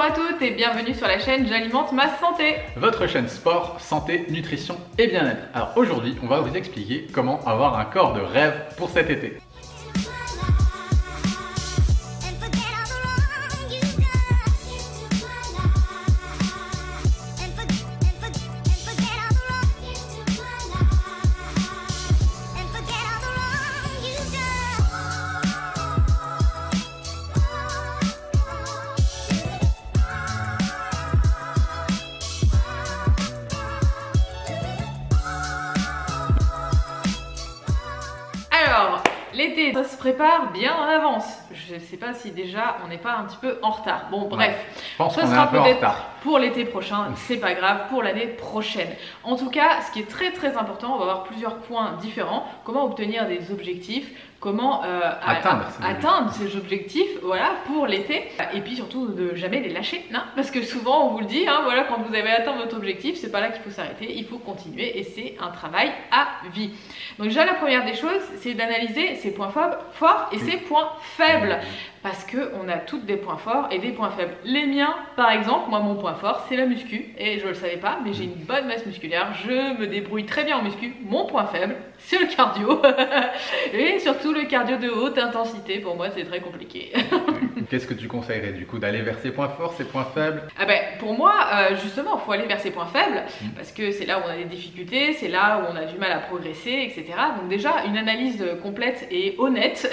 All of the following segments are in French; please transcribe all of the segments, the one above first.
Bonjour à toutes et bienvenue sur la chaîne J'alimente ma santé. Votre chaîne sport, santé, nutrition et bien-être. Alors aujourd'hui, on va vous expliquer comment avoir un corps de rêve pour cet été. Alors, l'été, ça se prépare bien en avance. Je sais pas si déjà on n'est pas un petit peu en retard. Bon, bref, Ouais, je pense ce qu'on est sera un peu en peut-être retard. pour l'été prochain, c'est pas grave, pour l'année prochaine. En tout cas, ce qui est très important, on va voir plusieurs points différents. Comment obtenir des objectifs, comment atteindre ces objectifs, voilà, pour l'été. Et puis surtout de jamais les lâcher, hein, parce que souvent on vous le dit, hein, voilà, quand vous avez atteint votre objectif, c'est pas là qu'il faut s'arrêter, il faut continuer et c'est un travail à vie. Donc déjà la première des choses, c'est d'analyser ses points forts et ses points faibles. Parce qu'on a toutes des points forts et des points faibles. Les miens, par exemple, moi mon point fort c'est la muscu et je le savais pas, mais j'ai une bonne masse musculaire, je me débrouille très bien en muscu. Mon point faible c'est le cardio et surtout le cardio de haute intensité, pour moi c'est très compliqué. Qu'est-ce que tu conseillerais du coup, d'aller vers ses points forts, ses points faibles? Ah ben, pour moi, justement, il faut aller vers ses poins faibles parce que c'est là où on a des difficultés, c'est là où on a du mal à progresser, etc. Donc déjà, une analyse complète et honnête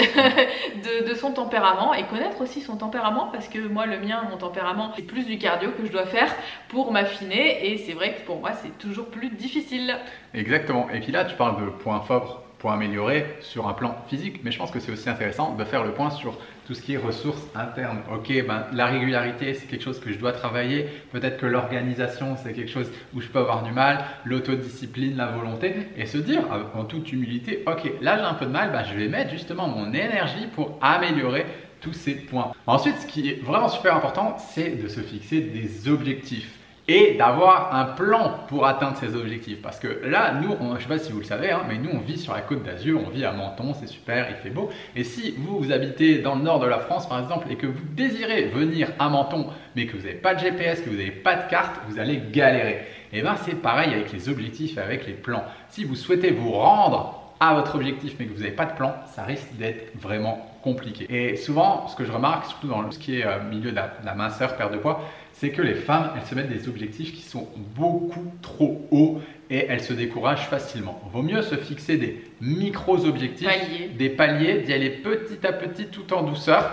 de son tempérament et connaître aussi son tempérament parce que moi, le mien, mon tempérament, c'est plus du cardio que je dois faire pour m'affiner et c'est vrai que pour moi, c'est toujours plus difficile. Exactement. Et puis là, tu parles de points forts pour améliorer sur un plan physique, mais je pense que c'est aussi intéressant de faire le point sur tout ce qui est ressources internes. Ok, la régularité, c'est quelque chose que je dois travailler. Peut-être que l'organisation, c'est quelque chose où je peux avoir du mal. L'autodiscipline, la volonté. Et se dire en toute humilité, ok, là j'ai un peu de mal, je vais mettre justement mon énergie pour améliorer tous ces points. Ensuite, ce qui est vraiment super important, c'est de se fixer des objectifs et d'avoir un plan pour atteindre ces objectifs. Parce que là, nous, je ne sais pas si vous le savez, mais nous, on vit sur la Côte d'Azur, on vit à Menton, c'est super, il fait beau. Et si vous habitez dans le nord de la France, par exemple, et que vous désirez venir à Menton, mais que vous n'avez pas de GPS, que vous n'avez pas de carte, vous allez galérer. Et bien, c'est pareil avec les objectifs et avec les plans. Si vous souhaitez vous rendre à votre objectif, mais que vous n'avez pas de plan, ça risque d'être vraiment compliqué. Et souvent, ce que je remarque, surtout dans ce qui est milieu de la minceur, perte de poids, c'est que les femmes, elles se mettent des objectifs qui sont beaucoup trop hauts et elles se découragent facilement. Il vaut mieux se fixer des micro-objectifs, des paliers, d'y aller petit à petit tout en douceur,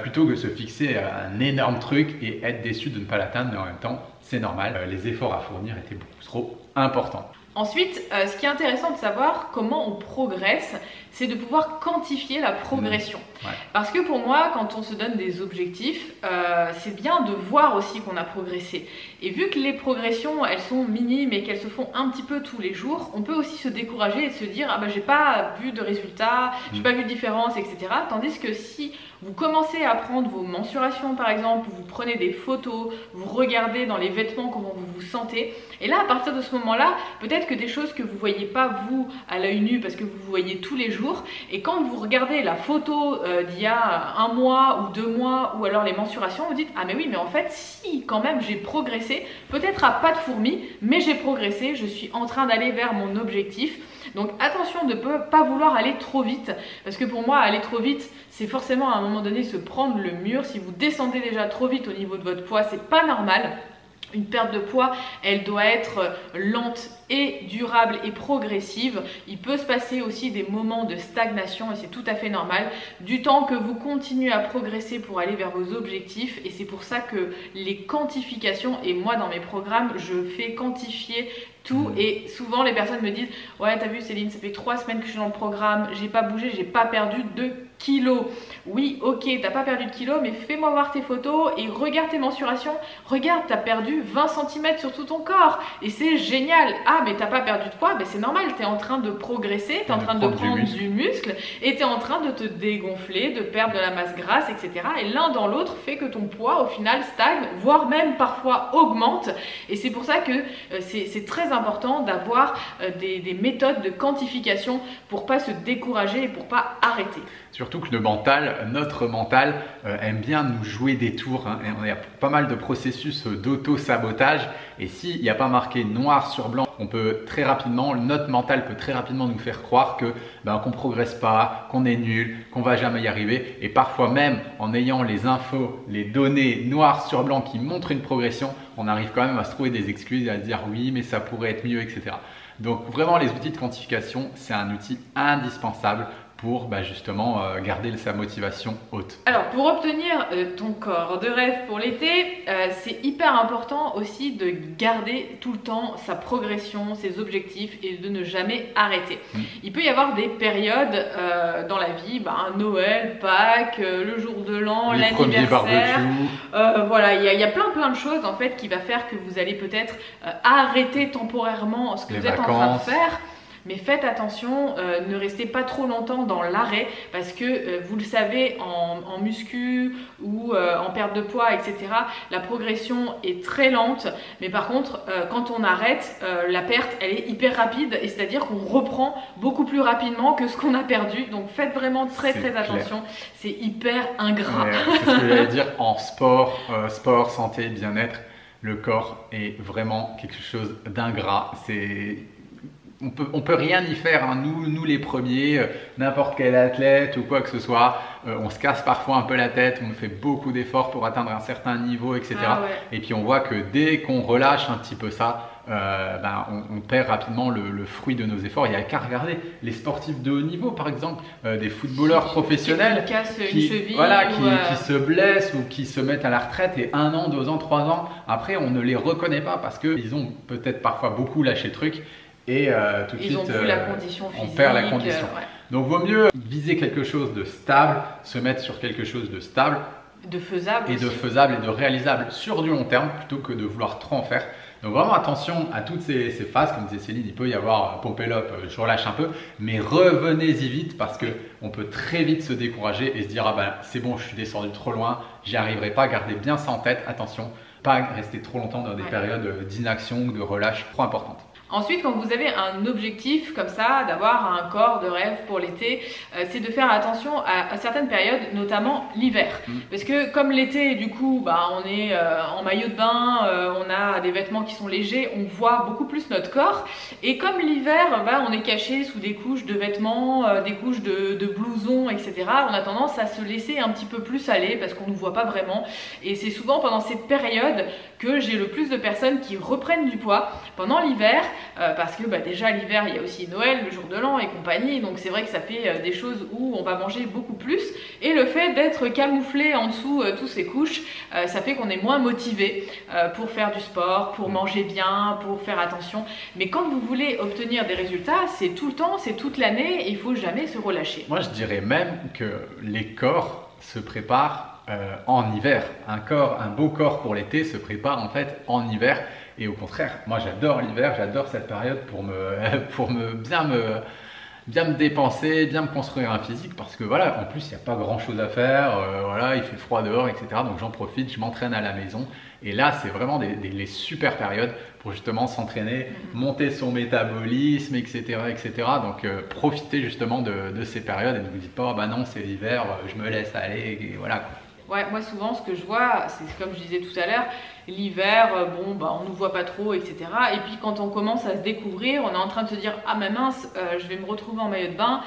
plutôt que se fixer un énorme truc et être déçu de ne pas l'atteindre, mais en même temps, c'est normal, les efforts à fournir étaient beaucoup trop importants. Ensuite, ce qui est intéressant de savoir comment on progresse, c'est de pouvoir quantifier la progression. Ouais. Parce que pour moi, quand on se donne des objectifs, c'est bien de voir aussi qu'on a progressé. Et vu que les progressions, elles sont minimes et qu'elles se font un petit peu tous les jours, on peut aussi se décourager et se dire « Ah ben j'ai pas vu de résultats, j'ai pas vu de différence, etc. » Tandis que si vous commencez à prendre vos mensurations par exemple, vous prenez des photos, vous regardez dans les vêtements comment vous vous sentez, et là à partir de ce moment-là, peut-être que des choses que vous ne voyez pas vous à l'œil nu parce que vous vous voyez tous les jours, et quand vous regardez la photo d'il y a 1 mois ou 2 mois ou alors les mensurations, vous dites « Ah mais oui, mais en fait si quand même j'ai progressé, peut-être à pas de fourmi, mais j'ai progressé, je suis en train d'aller vers mon objectif. » Donc attention de ne pas vouloir aller trop vite, parce que pour moi aller trop vite c'est forcément à un moment donné se prendre le mur. Si vous descendez déjà trop vite au niveau de votre poids, c'est pas normal. Une perte de poids, elle doit être lente et durable et progressive. Il peut se passer aussi des moments de stagnation et c'est tout à fait normal. Du temps que vous continuez à progresser pour aller vers vos objectifs, et c'est pour ça que les quantifications, et moi dans mes programmes, je fais quantifier tout, et souvent les personnes me disent « Ouais, t'as vu Céline, ça fait 3 semaines que je suis dans le programme, j'ai pas bougé, j'ai pas perdu de kilos. » Oui, ok, t'as pas perdu de kilos, mais fais-moi voir tes photos et regarde tes mensurations. Regarde, t'as perdu 20 cm sur tout ton corps et c'est génial. Ah, mais t'as pas perdu de poids, ben c'est normal, t'es en train de progresser, t'es en train de prendre du muscle et t'es en train de te dégonfler, de perdre de la masse grasse, etc. Et l'un dans l'autre fait que ton poids au final stagne, voire même parfois augmente. Et c'est pour ça que c'est très important d'avoir des méthodes de quantification pour pas se décourager et pour pas arrêter. Surtout surtout que notre mental aime bien nous jouer des tours, hein, et on a pas mal de processus d'auto-sabotage. Et s'il n'y a pas marqué noir sur blanc, notre mental peut très rapidement nous faire croire que qu'on ne progresse pas, qu'on est nul, qu'on va jamais y arriver. Et parfois même en ayant les infos, les données noir sur blanc qui montrent une progression, on arrive quand même à se trouver des excuses et à se dire oui mais ça pourrait être mieux, etc. Donc vraiment les outils de quantification, c'est un outil indispensable pour justement garder sa motivation haute. Alors pour obtenir ton corps de rêve pour l'été, c'est hyper important aussi de garder tout le temps sa progression, ses objectifs et de ne jamais arrêter. Il peut y avoir des périodes dans la vie, Noël, Pâques, le jour de l'an, l'anniversaire. Voilà, il y a plein de choses en fait qui va faire que vous allez peut-être arrêter temporairement ce que vous êtes en train de faire. Mais faites attention, ne restez pas trop longtemps dans l'arrêt parce que vous le savez, en muscu ou en perte de poids, etc., la progression est très lente. Mais par contre, quand on arrête, la perte, elle est hyper rapide et c'est-à-dire qu'on reprend beaucoup plus rapidement que ce qu'on a perdu. Donc faites vraiment très attention, c'est hyper ingrat. C'est ce que j'allais dire en sport, santé, bien-être, le corps est vraiment quelque chose d'ingrat. On peut rien y faire, hein. Nous les premiers, n'importe quel athlète ou quoi que ce soit, on se casse parfois un peu la tête, on fait beaucoup d'efforts pour atteindre un certain niveau, etc. Et puis on voit que dès qu'on relâche un petit peu ça, on perd rapidement le fruit de nos efforts. Il n'y a qu'à regarder les sportifs de haut niveau, par exemple, des footballeurs professionnels qui se blessent ou qui se mettent à la retraite et 1 an, 2 ans, 3 ans après, on ne les reconnaît pas parce qu'ils ont peut-être parfois beaucoup lâché le truc. Et tout de suite, on perd la condition. Donc, vaut mieux viser quelque chose de stable, se mettre sur quelque chose de stable, de faisable et de réalisable sur du long terme plutôt que de vouloir trop en faire. Donc vraiment attention à toutes ces phases, comme disait Céline, il peut y avoir pompé up, je relâche un peu, mais revenez-y vite parce qu'on peut très vite se décourager et se dire c'est bon, je suis descendu trop loin, j'y arriverai pas. Gardez bien ça en tête, attention, pas rester trop longtemps dans des périodes d'inaction ou de relâche trop importantes. Ensuite, quand vous avez un objectif comme ça, d'avoir un corps de rêve pour l'été, c'est de faire attention à certaines périodes, notamment l'hiver. Parce que comme l'été, du coup, on est en maillot de bain, on a des vêtements qui sont légers, on voit beaucoup plus notre corps. Et comme l'hiver, on est caché sous des couches de vêtements, des couches de blousons, etc. On a tendance à se laisser un petit peu plus aller parce qu'on ne nous voit pas vraiment. Et c'est souvent pendant ces périodes que j'ai le plus de personnes qui reprennent du poids pendant l'hiver. Parce que déjà l'hiver il y a aussi Noël, le jour de l'an et compagnie, donc c'est vrai que ça fait des choses où on va manger beaucoup plus et le fait d'être camouflé en dessous toutes ces couches, ça fait qu'on est moins motivé pour faire du sport, pour manger bien, pour faire attention. Mais quand vous voulez obtenir des résultats, c'est tout le temps, c'est toute l'année et il faut jamais se relâcher. Moi je dirais même que les corps se préparent en hiver. Un beau corps pour l'été se prépare en fait en hiver. Et au contraire, moi j'adore l'hiver, j'adore cette période pour bien me dépenser, bien me construire un physique parce que voilà, en plus il n'y a pas grand chose à faire, il fait froid dehors, etc. Donc j'en profite, je m'entraîne à la maison et là c'est vraiment les super périodes pour justement s'entraîner, monter son métabolisme, etc. Donc profitez justement de ces périodes et ne vous dites pas non c'est l'hiver, je me laisse aller et voilà quoi. Ouais, moi souvent ce que je vois, c'est comme je disais tout à l'heure, l'hiver, on ne nous voit pas trop, etc. Et puis quand on commence à se découvrir, on est en train de se dire ah mais mince, je vais me retrouver en maillot de bain.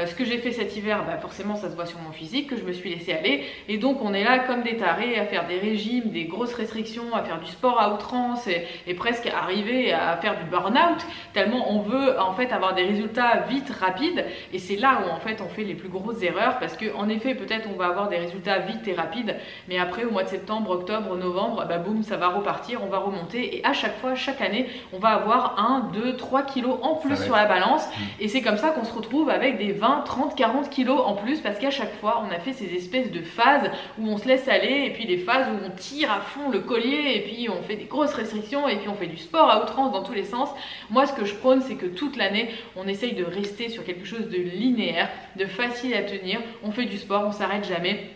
Ce que j'ai fait cet hiver, forcément ça se voit sur mon physique, que je me suis laissé aller. Et donc on est là comme des tarés à faire des régimes, des grosses restrictions, à faire du sport à outrance et presque arriver à faire du burn-out, tellement on veut en fait avoir des résultats vite, rapides. Et c'est là où en fait on fait les plus grosses erreurs parce qu'en effet peut-être on va avoir des résultats vite et rapides, mais après au mois de septembre, octobre, novembre, boum, ça va repartir, on va remonter et à chaque fois, chaque année, on va avoir 1, 2, 3 kilos en plus sur la balance et c'est comme ça qu'on se retrouve avec des 20, 30, 40 kilos en plus parce qu'à chaque fois, on a fait ces espèces de phases où on se laisse aller et puis des phases où on tire à fond le collier et puis on fait des grosses restrictions et puis on fait du sport à outrance dans tous les sens. Moi, ce que je prône, c'est que toute l'année, on essaye de rester sur quelque chose de linéaire, de facile à tenir. On fait du sport, on s'arrête jamais.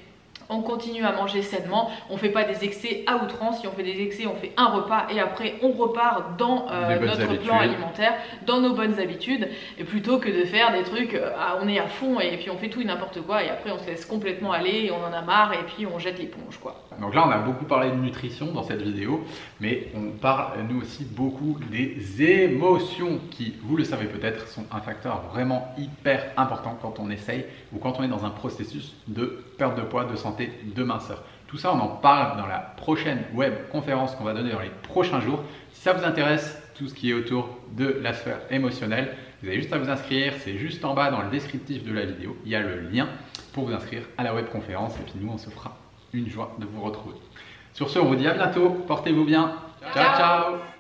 on continue à manger sainement, on ne fait pas des excès à outrance. Si on fait des excès, on fait un repas et après on repart dans notre plan alimentaire, dans nos bonnes habitudes, et plutôt que de faire des trucs, on est à fond et puis on fait tout et n'importe quoi et après on se laisse complètement aller et on en a marre et puis on jette l'éponge quoi. Donc là on a beaucoup parlé de nutrition dans cette vidéo, mais on parle nous aussi beaucoup des émotions qui, vous le savez peut-être, sont un facteur vraiment hyper important quand on essaye ou quand on est dans un processus de perte de poids, de santé, de minceur. Tout ça, on en parle dans la prochaine web conférence qu'on va donner dans les prochains jours. Si ça vous intéresse, tout ce qui est autour de la sphère émotionnelle, vous avez juste à vous inscrire. C'est juste en bas dans le descriptif de la vidéo. Il y a le lien pour vous inscrire à la web conférence. Et puis nous, on se fera une joie de vous retrouver. Sur ce, on vous dit à bientôt. Portez-vous bien. Ciao, ciao.